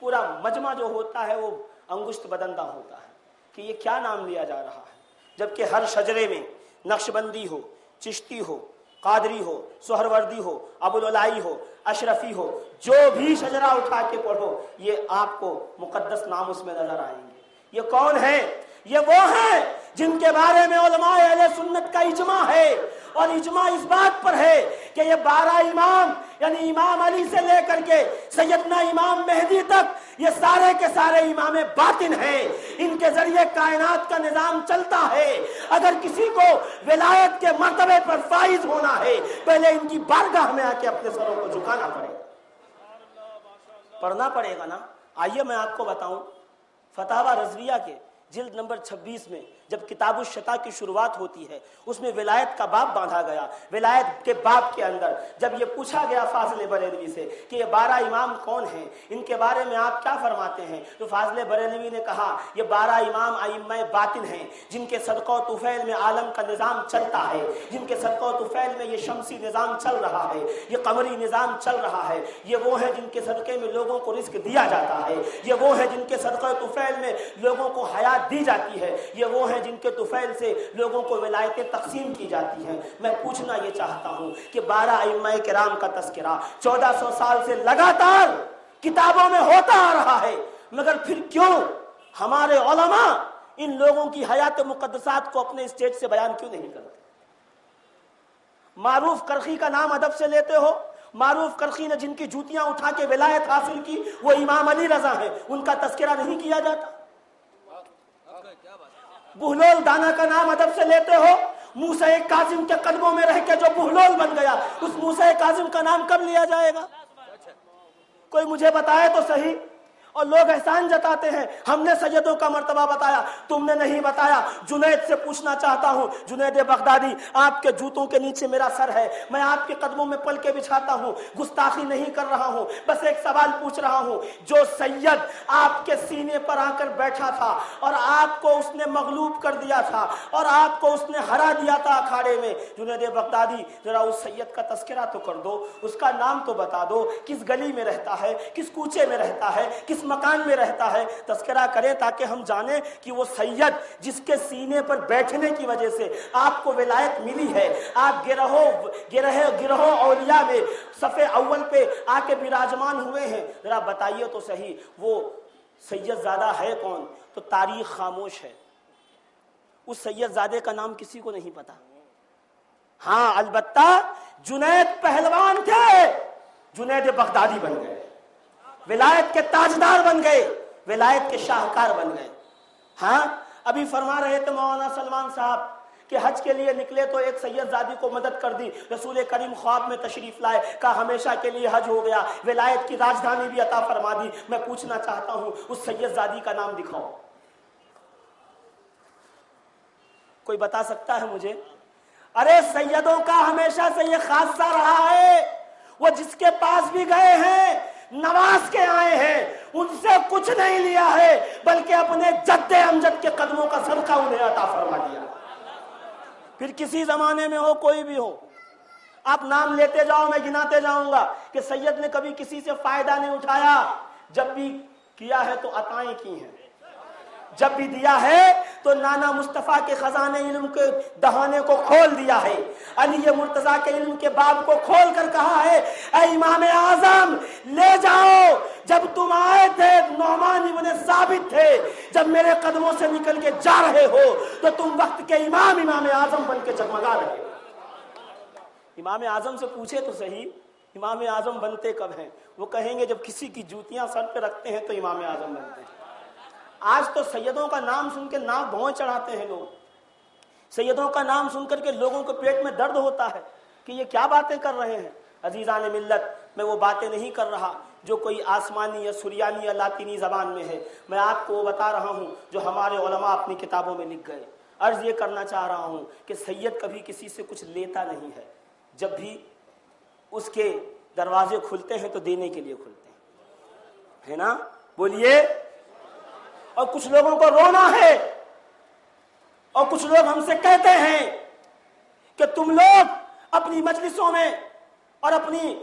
پورا مجمع جو ہوتا ہے وہ انگشت بدندہ ہوتا ہے کہ یہ کیا نام لیا جا رہا ہے، جبکہ ہر شجرے میں نقشبندی ہو، چشتی ہو، قادری ہو، سہروردی ہو، ابوالعلائی ہو، اشرفی ہو، جو بھی شجرہ اٹھا کے پڑھو یہ آپ کو مقدس نام اس میں نظر آئیں گے۔ یہ کون ہے؟ یہ وہ ہیں جن کے بارے میں علماء اہل سنت کا اجماع ہے، اور اجماع اس بات پر ہے کہ یہ 12 امام یعنی امام علی سے لے کر کے سیدنا امام مہدی تک یہ سارے کے سارے امام باطن ہیں، ان کے ذریعے کائنات کا نظام چلتا ہے۔ اگر کسی کو ولایت کے مرتبے پر فائز ہونا ہے پہلے ان کی بارگاہ میں آ کے اپنے سروں کو جھکانا پڑے۔ پڑھنا پڑے گا نا. آئیے میں آپ کو بتاؤں, فتاوی رضویہ کے جلد نمبر 26 میں جب کتاب الشتا کی شروعات ہوتی ہے اس میں ولایت کا باب باندھا گیا. ولایت کے باب کے اندر جب یہ پوچھا گیا فاضل بریلوی سے کہ یہ 12 امام کون ہیں, ان کے بارے میں آپ کیا فرماتے ہیں, تو فاضل بریلوی نے کہا یہ 12 امام ائمہ باطن ہیں جن کے صدقہ و طفیل میں عالم کا نظام چلتا ہے, جن کے صدقہ و طفیل میں یہ شمسی نظام چل رہا ہے, یہ قمری نظام چل رہا ہے. یہ وہ ہیں جن کے صدقے میں لوگوں کو رزق دیا جاتا ہے, یہ وہ ہیں جن کے صدقہ و طفیل میں لوگوں کو حیات دی جاتی ہے, یہ وہ ہیں جن کے طفیل سے لوگوں کو ولایتیں تقسیم کی جاتی ہیں. میں پوچھنا یہ چاہتا ہوں کہ 12 ائمہ کرام کا تذکرہ 1400 سال سے لگاتار کتابوں میں ہوتا آ رہا ہے, مگر پھر کیوں ہمارے علماء ان لوگوں کی حیات مقدسات کو اپنے اسٹیج سے بیان کیوں نہیں کرتے؟ معروف کرخی کا نام ادب سے لیتے ہو. معروف کرخی نے جن کی جوتیاں اٹھا کے ولایت حاصل کی وہ امام علی رضا ہیں, ان کا تذکرہ نہیں کیا جاتا. بہلول دانا کا نام ادب سے لیتے ہو. موسیٰ کاظم کے قدموں میں رہ کے جو بہلول بن گیا اس موسیٰ کاظم کا نام کب لیا جائے گا؟ کوئی مجھے بتائے تو صحیح. اور لوگ احسان جتاتے ہیں ہم نے سیدوں کا مرتبہ بتایا, تم نے نہیں بتایا. جنید سے پوچھنا چاہتا ہوں, جنید بغدادی, آپ کے جوتوں کے نیچے میرا سر ہے, میں آپ کے قدموں میں پل کے بچھاتا ہوں, گستاخی نہیں کر رہا ہوں, بس ایک سوال پوچھ رہا ہوں. جو سید آپ کے سینے پر آ کر بیٹھا تھا اور آپ کو اس نے مغلوب کر دیا تھا اور آپ کو اس نے ہرا دیا تھا اکھاڑے میں, جنید بغدادی ذرا اس سید کا تذکرہ تو کر دو, اس کا نام تو بتا دو, کس گلی میں رہتا ہے, کس کوچے میں رہتا ہے, کس مکان میں رہتا ہے, تذکرہ کریں تاکہ ہم جانیں کہ وہ سید جس کے سینے پر بیٹھنے کی وجہ سے آپ کو ولایت ملی ہے, آپ گروہ اولیاء میں صف اول پہ آ کے براجمان ہوئے ہیں, ذرا بتائیے تو صحیح وہ سید زادہ ہے کون؟ تو تاریخ خاموش ہے. اس سید زادے کا نام کسی کو نہیں پتا. ہاں البتہ جنید پہلوان تھے, جنید بغدادی بن گئے, ولایت کے تاجدار بن گئے, ولایت کے شاہکار بن گئے. ہاں ابھی فرما رہے تھے مولانا سلمان صاحب کہ حج کے لیے نکلے تو ایک سید زادی کو مدد کر دی, رسول کریم خواب میں تشریف لائے, کہا ہمیشہ کے لیے حج ہو گیا, ولایت کی راجدھانی بھی عطا فرما دی. میں پوچھنا چاہتا ہوں اس سید زادی کا نام دکھاؤ, کوئی بتا سکتا ہے مجھے؟ ارے سیدوں کا ہمیشہ سے یہ خاصہ رہا ہے, وہ جس کے پاس بھی گئے ہیں نواز کے آئے ہیں, ان سے کچھ نہیں لیا ہے بلکہ اپنے جد امجد کے قدموں کا صدقہ انہیں عطا فرما دیا. پھر کسی زمانے میں ہو کوئی بھی ہو, آپ نام لیتے جاؤ, میں گناتے جاؤں گا کہ سید نے کبھی کسی سے فائدہ نہیں اٹھایا, جب بھی کیا ہے تو عطائیں کی ہیں, جب بھی دیا ہے تو نانا مصطفیٰ کے خزانے علم کے دہانے کو کھول دیا ہے, علی مرتضیٰ کے علم کے باب کو کھول کر کہا ہے اے امام اعظم لے جاؤ, جب تم آئے تھے نعمان ابن ثابت تھے, جب میرے قدموں سے نکل کے جا رہے ہو تو تم وقت کے امام اعظم بن کے جگمگا رہے ہو. امام اعظم سے پوچھے تو صحیح امام اعظم بنتے کب ہیں؟ وہ کہیں گے جب کسی کی جوتیاں سر پہ رکھتے ہیں تو امام اعظم بنتے ہیں. آج تو سیدوں کا نام سن کے ناک بھون چڑھاتے ہیں لوگ, سیدوں کا نام سن کر کے لوگوں کو پیٹ میں درد ہوتا ہے کہ یہ کیا باتیں کر رہے ہیں. عزیزان ملت, میں وہ باتیں نہیں کر رہا جو کوئی آسمانی یا سریانی یا لاطینی زبان میں ہے, میں آپ کو وہ بتا رہا ہوں جو ہمارے علماء اپنی کتابوں میں لکھ گئے. عرض یہ کرنا چاہ رہا ہوں کہ سید کبھی کسی سے کچھ لیتا نہیں ہے, جب بھی اس کے دروازے کھلتے ہیں تو دینے کے لیے کھلتے ہیں, ہے نا؟ بولیے. اور کچھ لوگوں کو رونا ہے, اور کچھ لوگ ہم سے کہتے ہیں کہ تم لوگ اپنی مجلسوں میں اور اپنی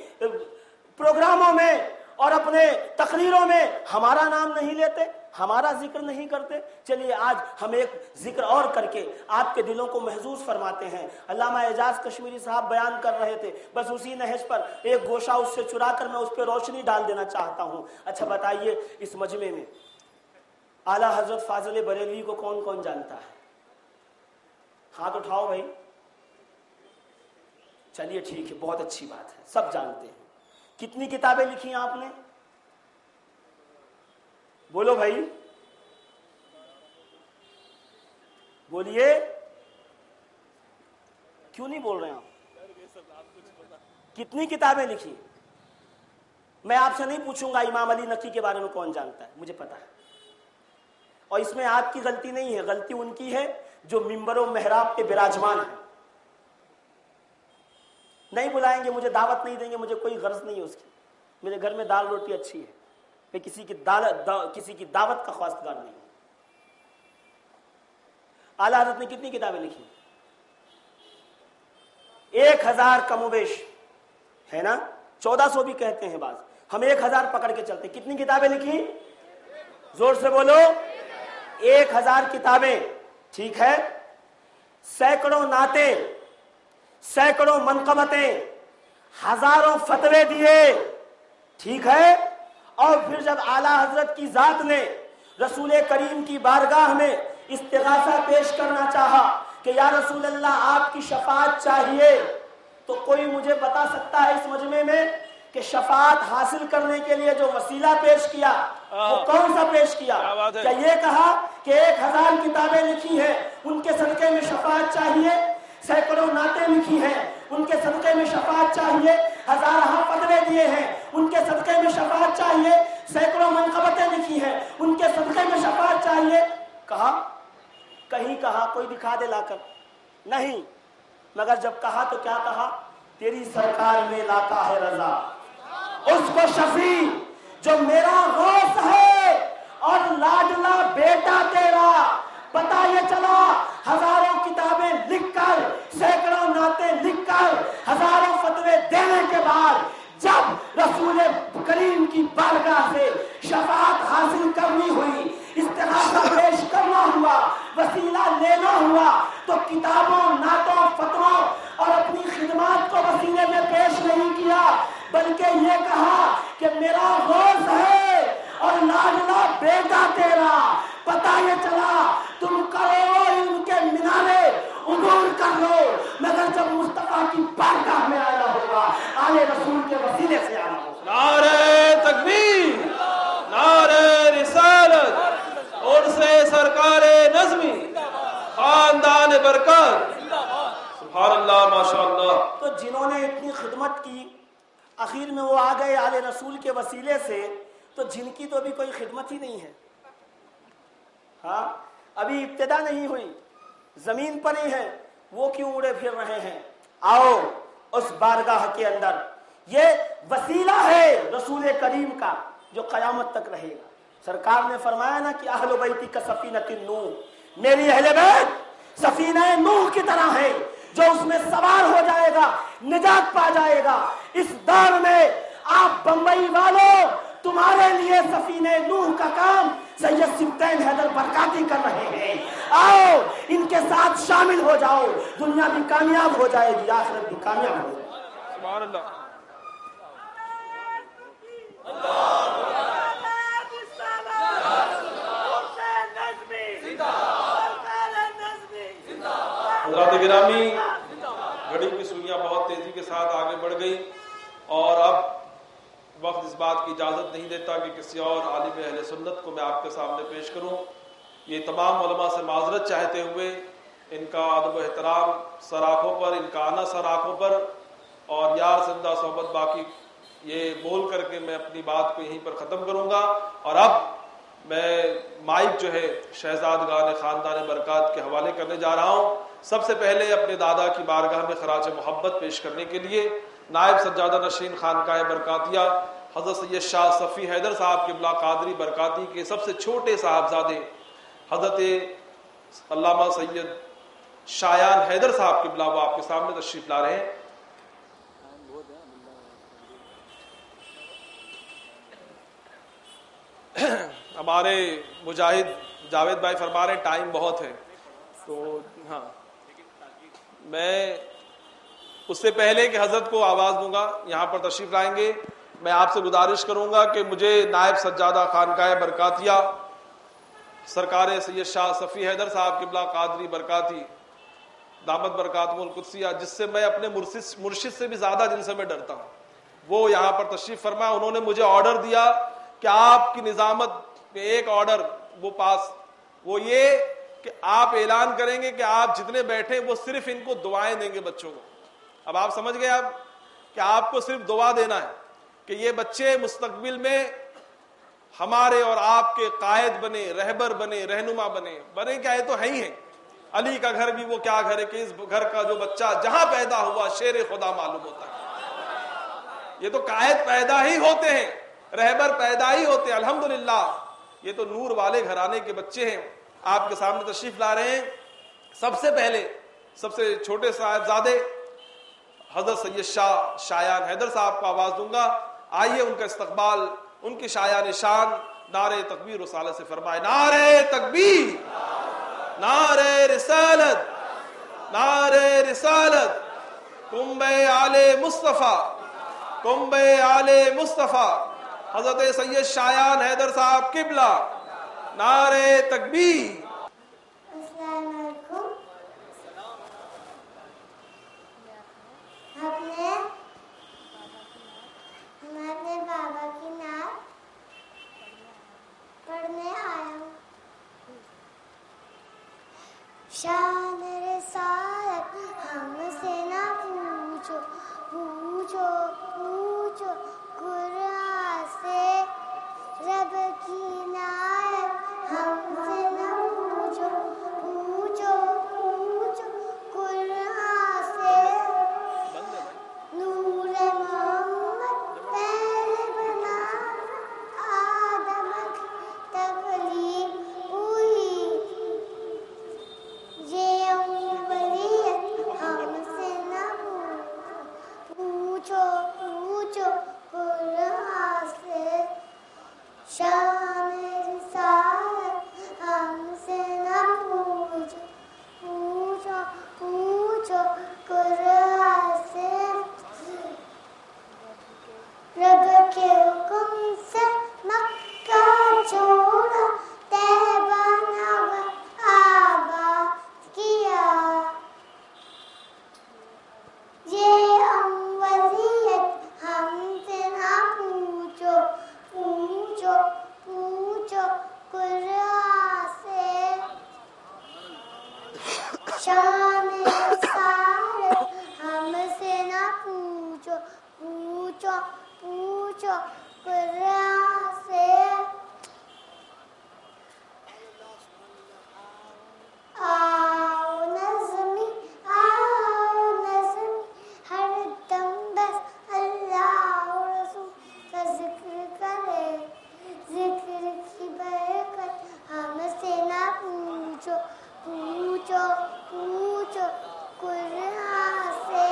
پروگراموں میں اور اپنے تقریروں میں ہمارا نام نہیں لیتے, ہمارا ذکر نہیں کرتے. چلیے آج ہم ایک ذکر اور کر کے آپ کے دلوں کو محظوظ فرماتے ہیں. علامہ اعجاز کشمیری صاحب بیان کر رہے تھے, بس اسی نہج پر ایک گوشہ اس سے چرا کر میں اس پہ روشنی ڈال دینا چاہتا ہوں. اچھا بتائیے, اس مجمع میں اعلیٰ حضرت فاضل بریلوی کو کون کون جانتا ہے؟ ہاتھ اٹھاؤ بھائی. چلیے ٹھیک ہے, بہت اچھی بات ہے, سب جانتے ہیں. کتنی کتابیں لکھی ہیں آپ نے؟ بولو بھائی, بولیے. کیوں نہیں بول رہے ہیں آپ؟ کتنی کتابیں لکھی؟ میں آپ سے نہیں پوچھوں گا امام علی نقی کے بارے میں کون جانتا ہے، مجھے پتا ہے، اور اس میں آپ کی غلطی نہیں ہے، غلطی ان کی ہے جو ممبر و محراب پہ براجمان ہے۔ نہیں بلائیں گے، مجھے دعوت نہیں دیں گے، مجھے کوئی غرض نہیں ہے اس کی، میرے گھر میں دال روٹی اچھی ہے، میں کسی کی دعوت کا خواستگار نہیں ہوں۔ اعلیٰ حضرت نے کتنی کتابیں لکھی؟ 1000 کم و بیش ہے نا، 1400 بھی کہتے ہیں بعض، ہم 1000 پکڑ کے چلتے۔ کتنی کتابیں لکھی؟ زور سے بولو، 1000 کتابیں، ٹھیک ہے، سینکڑوں نعتیں، سینکڑوں منقبتیں، ہزاروں فتوے دیے، ٹھیک ہے، اور پھر جب اعلیٰ حضرت کی ذات نے رسول کریم کی بارگاہ میں استغاثہ پیش کرنا چاہا کہ یا رسول اللہ آپ کی شفاعت چاہیے، تو کوئی مجھے بتا سکتا ہے اس مجمع میں کہ شفاعت حاصل کرنے کے لیے جو وسیلہ پیش کیا وہ کون سا پیش کیا؟ کیا یہ کہا کہ 1000 کتابیں لکھی ہیں ان کے صدقے میں شفاعت چاہیے، سینکڑوں نعتیں لکھی ہیں ان کے صدقے میں شفاعت چاہیے، ہزارہ فتوے دیے ہیں ان کے صدقے میں شفاعت چاہیے، سینکڑوں منقبتیں لکھی ہیں ان کے صدقے میں شفاعت چاہیے؟ کہا؟ کہیں کہا؟ کوئی دکھا دے لا کر؟ نہیں، مگر جب کہا تو کیا کہا؟ تیری سرکار میں لاتا ہے رضا اس کو شفیع جو میرا غوث ہے اور لاڈلا بیٹا تیرا۔ پتہ یہ چلا ہزاروں کتابیں لکھ کر، سینکڑوں نعتیں لکھ کر، ہزاروں فتوے دینے کے بعد جب رسول کریم کی بارگاہ سے شفاعت حاصل کرنی ہوئی، استغاثہ پیش کرنا ہوا، وسیلہ لینا ہوا، تو کتابوں، نعتوں، فتووں اور اپنی خدمات کو وسیلے میں پیش نہیں کیا، بلکہ یہ کہا کہ میرا غوث ہے اور لاڈلا بیٹا تیرا۔ پتہ یہ چلا تم کرو ان کے مینارے عبور کر لو، مگر جب مصطفیٰ کی بارگاہ میں آنا ہوگا آل رسول کے وسیلے سے آنا ہوگا۔ نعرہ تکبیر، نعرہ رسالت، اور سے سرکار نظمی، خاندان برکت، سبحان اللہ، ماشاءاللہ۔ تو جنہوں نے اتنی خدمت کی آخر میں وہ آ گئے آل رسول کے وسیلے سے، تو جن کی تو ابھی کوئی خدمت ہی نہیں ہے، ہاں ابھی ابتدا نہیں ہوئی، زمین پر ہی ہے، وہ کیوں اڑے پھر رہے ہیں؟ آؤ اس بارگاہ کے اندر، یہ وسیلہ ہے رسول کریم کا جو قیامت تک رہے گا۔ سرکار نے فرمایا نا کہ اہل بیتی کا سفینۃ النوح، میری اہل بیت سفینہ نوح کی طرح ہے، جو اس میں سوار ہو جائے گا نجات پا جائے گا۔ اس دور میں آپ بمبئی والوں، تمہارے لیے سفینہ نوح کا کام سید سبطین حیدر برکاتی کر رہے ہیں، آؤ ان کے ساتھ شامل ہو جاؤ، دنیا بھی کامیاب ہو جائے گی، آخرت بھی کامیاب ہو جائے گی۔ سبحان اللہ۔ حضرات گرامی، گھڑی کی سوئیاں بہت تیزی کے ساتھ آگے بڑھ گئی، اور اب وقت اس بات کی اجازت نہیں دیتا کہ کسی اور عالم اہل سنت کو میں آپ کے سامنے پیش کروں۔ یہ تمام علماء سے معذرت چاہتے ہوئے ان کا ادب و احترام سر آنکھوں پر، ان کا آنا سر آنکھوں پر، اور یار زندہ صحبت باقی، یہ بول کر کے میں اپنی بات کو یہیں پر ختم کروں گا۔ اور اب میں مائک جو ہے شہزادگان خاندان برکات کے حوالے کرنے جا رہا ہوں۔ سب سے پہلے اپنے دادا کی بارگاہ میں خراج محبت پیش کرنے کے لیے نائب سجادہ نشین خانقاہ برکاتیہ حضرت سید شاہ صفی حیدر صاحب قبلہ قادری برکاتی کے سب سے چھوٹے صاحبزادے حضرت علامہ سید شایان حیدر صاحب قبلہ وہ آپ کے سامنے تشریف لا رہے ہیں۔ ہمارے مجاہد جاوید بھائی فرما رہے ہیں ٹائم بہت ہے، تو ہاں میں اس سے پہلے کہ حضرت کو آواز دوں گا یہاں پر تشریف لائیں گے، میں آپ سے گزارش کروں گا کہ مجھے نائب سجادہ خانقاہ برکاتیہ سرکار سید شاہ صفی حیدر صاحب قبلہ قادری برکاتی دامت برکاتہم القدسیہ، جس سے میں اپنے مرشد سے بھی زیادہ جن سے میں ڈرتا ہوں، وہ یہاں پر تشریف فرما۔ انہوں نے مجھے آرڈر دیا کہ آپ کی نظامت میں ایک آرڈر وہ پاس، وہ یہ کہ آپ اعلان کریں گے کہ آپ جتنے بیٹھے وہ صرف ان کو دعائیں دیں گے بچوں کو۔ اب آپ سمجھ گئے اب کہ آپ کو صرف دعا دینا ہے، کہ یہ بچے مستقبل میں ہمارے اور آپ کے قائد بنے، رہبر بنے، رہنما بنے کیا ہے تو ہے ہی ہیں۔ علی کا گھر بھی وہ کیا گھر ہے کہ اس گھر کا جو بچہ جہاں پیدا ہوا شیر خدا معلوم ہوتا ہے۔ یہ تو قائد پیدا ہی ہوتے ہیں، رہبر پیدا ہی ہوتے ہیں۔ الحمدللہ یہ تو نور والے گھرانے کے بچے ہیں، آپ کے سامنے تشریف لا رہے ہیں۔ سب سے پہلے سب سے چھوٹے صاحبزادے حضرت سید شاہ شایان حیدر صاحب کو آواز دوں گا، آئیے ان کا استقبال ان کی شایان شان نعرہ تکبیر رسالت سے فرمائے۔ نعرہ تکبیر، نعرہ رسالت، نعرہ رسالت، کنبہ آل مصطفیٰ، کنبہ آل مصطفیٰ، حضرت سید شایان حیدر صاحب قبلہ، نعرہ تکبیر۔ السلام علیکم۔ ہمارے بابا کی نعت پڑھنے آیا ہوں۔ شان رسالت ہم سے نہ پوچھو، پوچھو پوچھو قرآن سے، رب کی نعت ہم سے نہ پوچھو، پوچھو پوچھو قرآن سے۔ نور محمد پہلے بنا، آدم کی تخلیق ہوئی، یہ اولیت ہم سے نہ پوچھو، پوچھو قرآن سے۔ شان رسالت ہم سے نہ پوچھو، پوچھو پوچھو قرآن سے۔ رب کے حکم سے مکہ چھوڑا، طیبہ نگر آباد کیا، یہ اولیت ہم سے نہ پوچھو، پوچھو پوچھو قرآن سے۔ شان رسالت ہم سے نہ پوچھو، پوچھو پوچھو قرآن سے۔ آؤ نظمی، آؤ نظمی، ہر دم بس اللہ و رسول کا ذکر کرے، ذکر کی برکت ہم سے نہ پوچھو، پوچھو پوچھو قرآن سے۔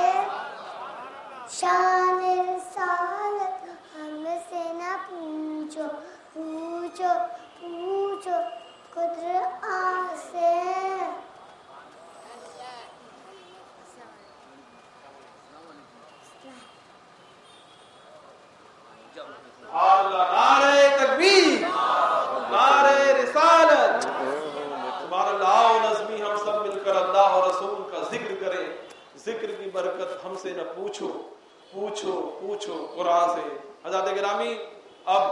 شان رسالت ہم سے نہ پوچھو، پوچھو پوچھو قرآن سے۔ نعرہ تکبیر، نعرہ رسالت، سبحان اللہ۔ نظمی ہم سب مل کر اللہ اور رسول کا ذکر کریں، ذکر کی برکت ہم سے نہ پوچھو، پوچھو پوچھو قرآن سے۔ حضرات گرامی، اب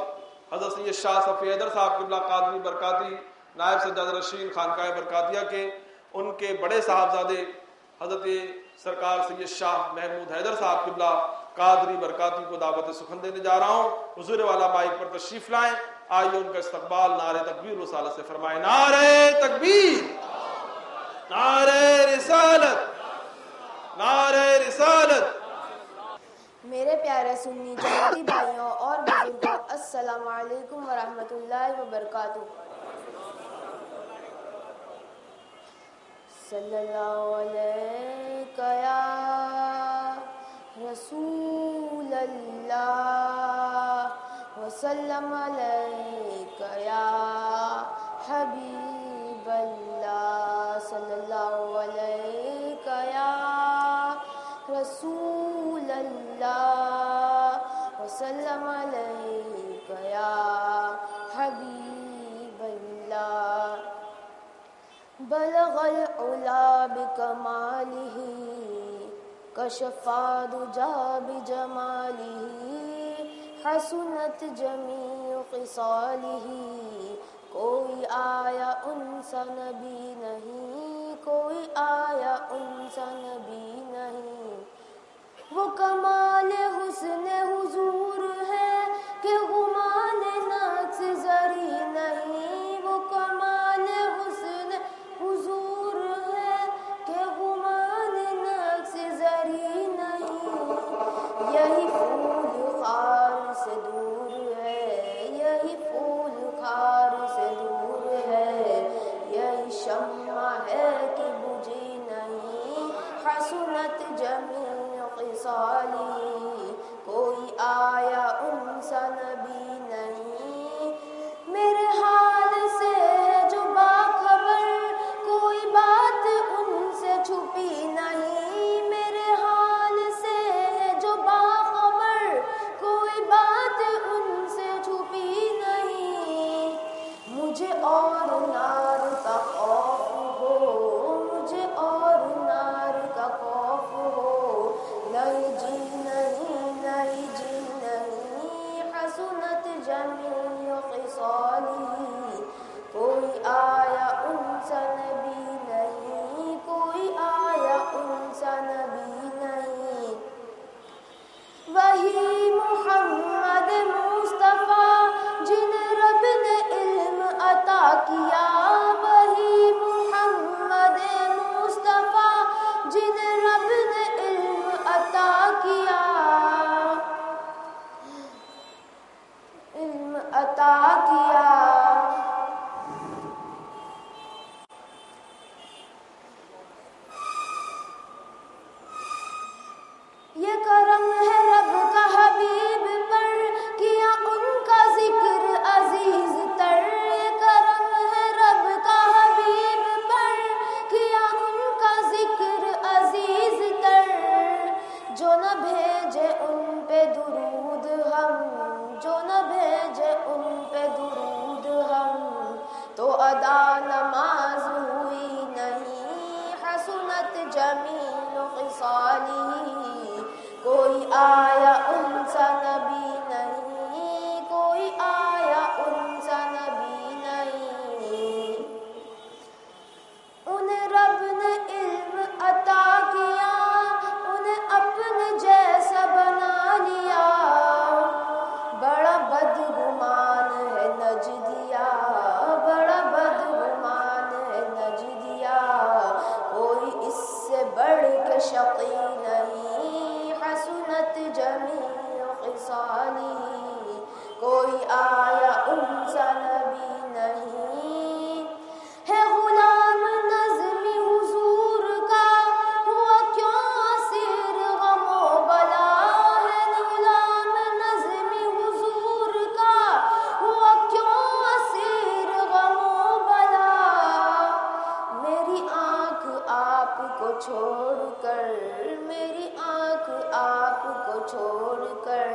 حضرت سید شاہ صفی حیدر صاحب قبلہ قادری برکاتی نائب سجاد رشید خانقاہ برکاتیہ کے ان کے بڑے صاحبزادے حضرت سرکار سید شاہ محمود حیدر صاحب قبلہ قادری برکاتی کو دعوت سخن دینے جا رہا ہوں۔ حضور والا مائک پر تشریف لائیں، آئیے ان کا استقبال نعرہ تکبیر رسالت سے فرمائیں۔ نعرہ تکبیر، نعرہ رسالت، نعرہ رسالت۔ میرے پیارے سنی جماعتی بھائیوں اور بزرگوں، السلام علیکم ورحمۃ اللہ وبرکاتہ۔ صلی اللہ علیہ یا رسول اللہ، وسلم علیک یا حبیب اللہ، صلی اللہ علیک یا رسول اللہ، وسلم علیک یا حبیب اللہ۔ بلغ العلا بکمالہ، کشف دجا بجمالہ، حسنت جمیع خصالہ، کوئی آیا ان سا نبی نہیں، کوئی آیا ان سا نبی نہیں۔ وہ کمال حسن حضور ہے نار کا خوف ہو، مجھے اور نار کا خوف ہو، نئی جی نئی جی نہیں، حسنت جمیع خصالی، کوئی آیا ان سا نبی نہیں، کوئی آیا ان سا نبی نہیں، وہی محمد مصطفیٰ جنہیں رب نے علم عطا کیا، وہی محمد مصطفیٰ جنہیں رب نے علم عطا کیا، علم عطا کیا، یہ کرم ہے رب کا حبیب پر، کیا ان کا ذکر عزیز تر، یہ کرم ہے رب کا حبیب پر، کیا ان کا ذکر عزیز تر، جو نہ بھیجے ان پہ درود ہم، جو نہ بھیجے ان پہ درود ہم، تو ادا نماز ہوئی نہیں، حسنت جمیع خصالی، کوئی آیا ان سا نبی نہیں، کوئی آیا ان سا نبی نہیں، انہیں رب نے علم عطا کیا، انہیں اپنے جیسا بنا لیا، بڑا بدگمان ہے نجدیا، بڑا بدگمان ہے نجدیا، کوئی اس سے بڑھ کے شقی نہیں، حسنت جمیع خصالی، کوئی آیا ان سا نبی نہیں، ہے غلام نظمی حضور کا، ہوا کیوں اسیر غم و بلا، ہے غلام نظمی حضور کا، ہوا کیوں اسیر غم و بلا، میری آنکھ آپ کو چھوڑ کر، میری آنکھ آپ کو چھوڑ کر،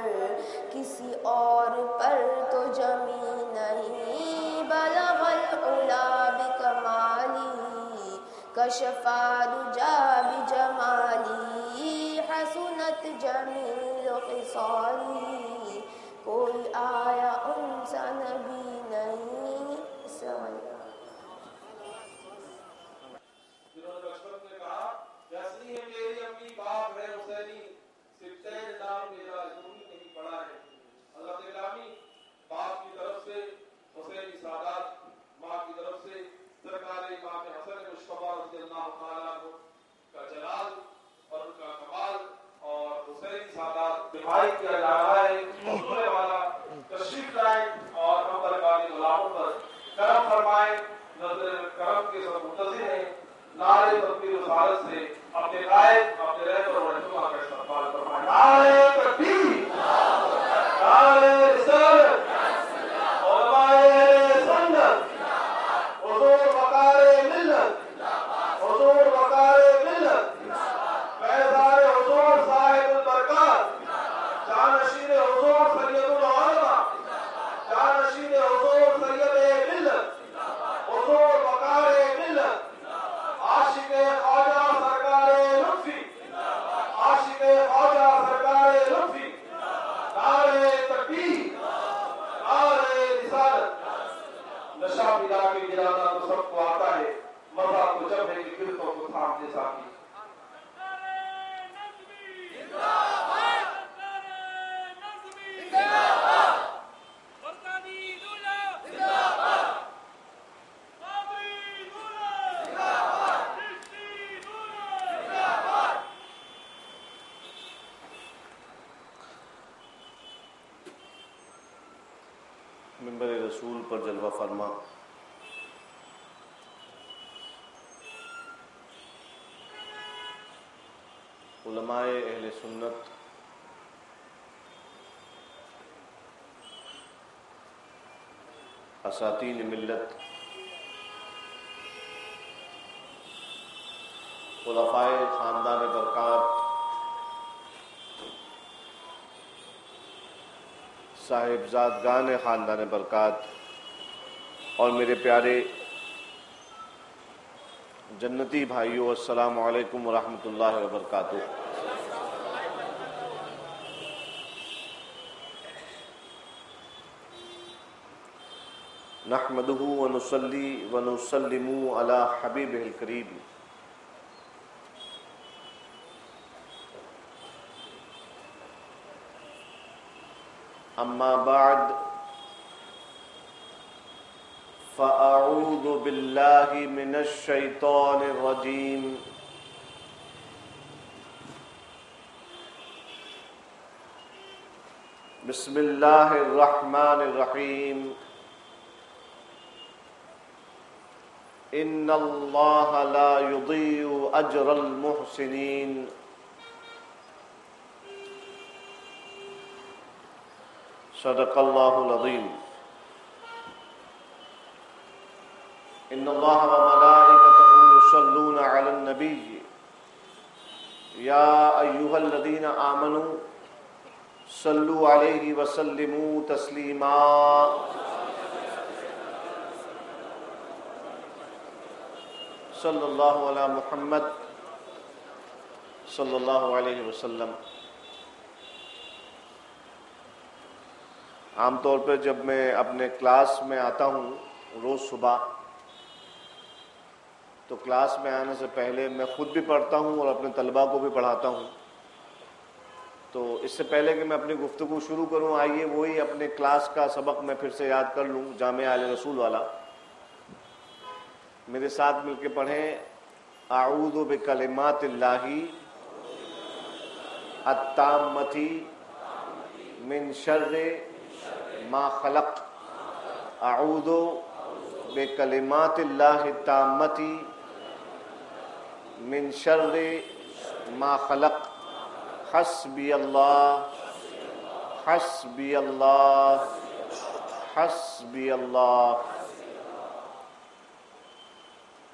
کسی اور پر تو جمی نہیں، بلغ العلا بکمالی، کشف الدجی بجمالی، حسنت جمیع خصالی، کوئی آیا ان سا نبی نہیں۔ السلام علیکم۔ جنہوں نے بچپن میں کہا یسنی ہے میری امی، باپ ہے حسینی، سبتین نام میرا ضروری نہیں پڑا ہے، حضرت گرامی باپ کی طرف سے حسینی سادات، ماں کی طرف سے سرکار امام حسن مصطفیٰ رضی اللہ تعالیٰ عنہ کا جلال اور ان کا کمال، اور حسینی سادات دفاعی کیا جا رہا ہے، حضور والا تشریف لائیں اور ہم درباری غلاموں پر کرم فرمائیں، نظر کرم کے سب منتظر ہیں، نعرے تکبیر و سعادت سے اپنے قائد اپنے رہبر اور رہنما کا استقبال فرمائیں، نعرے تکبیر، نعرے رسالت، علماء اہل سنت، حضور وقار ملت، حضور وقار ملت، فیضان حضور صاحب البرکات، جانشین حضور سید العلماء، جانشین حضور سید ملت، حضور وقار ملت، عاشق خواجہ سرکار لطفی، عاشق خواجہ سرکار لطفی، نعرے تکبیر، نعرے رسالت، نشہ ملا کے گرانا تو سب کو آتا ہے، مزہ تو جب ہے کہ گرتوں کو تھام دے ساتھی۔ منبر رسول پر جلوہ فرما علماء اہل سنت، اساتین ملت، خلفائے خاندان برکات، صاحبزادگان خاندان برکات، اور میرے پیارے جنتی بھائیو، السلام علیکم ورحمۃ اللہ وبرکاتہ۔ نحمدہ ونصلی ونسلم علی حبیبہ الکریم۔ اما بعد فاعوذ باللہ من الشیطان الرجیم۔ بسم اللہ الرحمن الرحیم۔ ان اللہ لا یضیع اجر المحسنین۔ صدق اللہ العظیم۔ ان اللہ وملائکتہ یصلون علی النبی یا ایھا الذین آمنوا صلوا علیہ وسلموا تسلیما۔ صلی اللہ علی محمد صلی اللہ علیہ وسلم۔ عام طور پہ جب میں اپنے کلاس میں آتا ہوں روز صبح، تو کلاس میں آنے سے پہلے میں خود بھی پڑھتا ہوں اور اپنے طلباء کو بھی پڑھاتا ہوں۔ تو اس سے پہلے کہ میں اپنی گفتگو شروع کروں، آئیے وہی اپنے کلاس کا سبق میں پھر سے یاد کر لوں، جامع آل رسول والا۔ میرے ساتھ مل کے پڑھیں، اعوذ بکلمات اللہ التامۃ من شر ما خلق۔ اعوذ بکلمات اللہ التامۃ من شر ما خلق۔ حسبی اللہ حسبی اللہ حسبی اللہ۔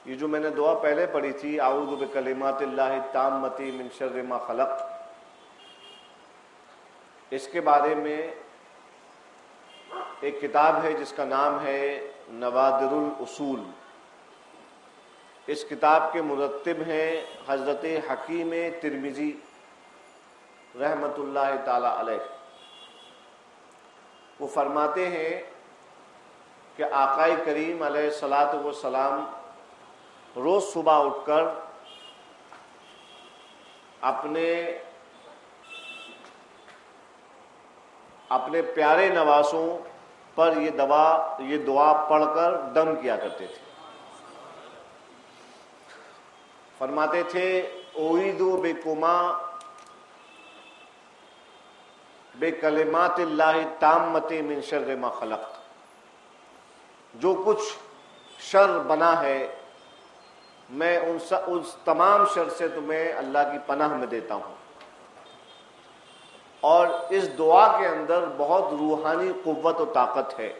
یہ جو میں نے دعا پہلے پڑھی تھی، اعوذ بکلمات اللہ التامۃ من شر ما خلق، اس کے بارے میں ایک کتاب ہے جس کا نام ہے نوادر الاصول۔ اس کتاب کے مرتب ہیں حضرت حکیم ترمذی رحمۃ اللہ تعالی علیہ۔ وہ فرماتے ہیں کہ آقا کریم علیہ الصلاۃ والسلام روز صبح اٹھ کر اپنے پیارے نواسوں پر یہ دعا پڑھ کر دم کیا کرتے تھے۔ فرماتے تھے اعوذ بکما بکلمات اللہ التامۃ من شر ما خلق۔ جو کچھ شر بنا ہے میں اس تمام شر سے تمہیں اللہ کی پناہ میں دیتا ہوں۔ اور اس دعا کے اندر بہت روحانی قوت و طاقت ہے۔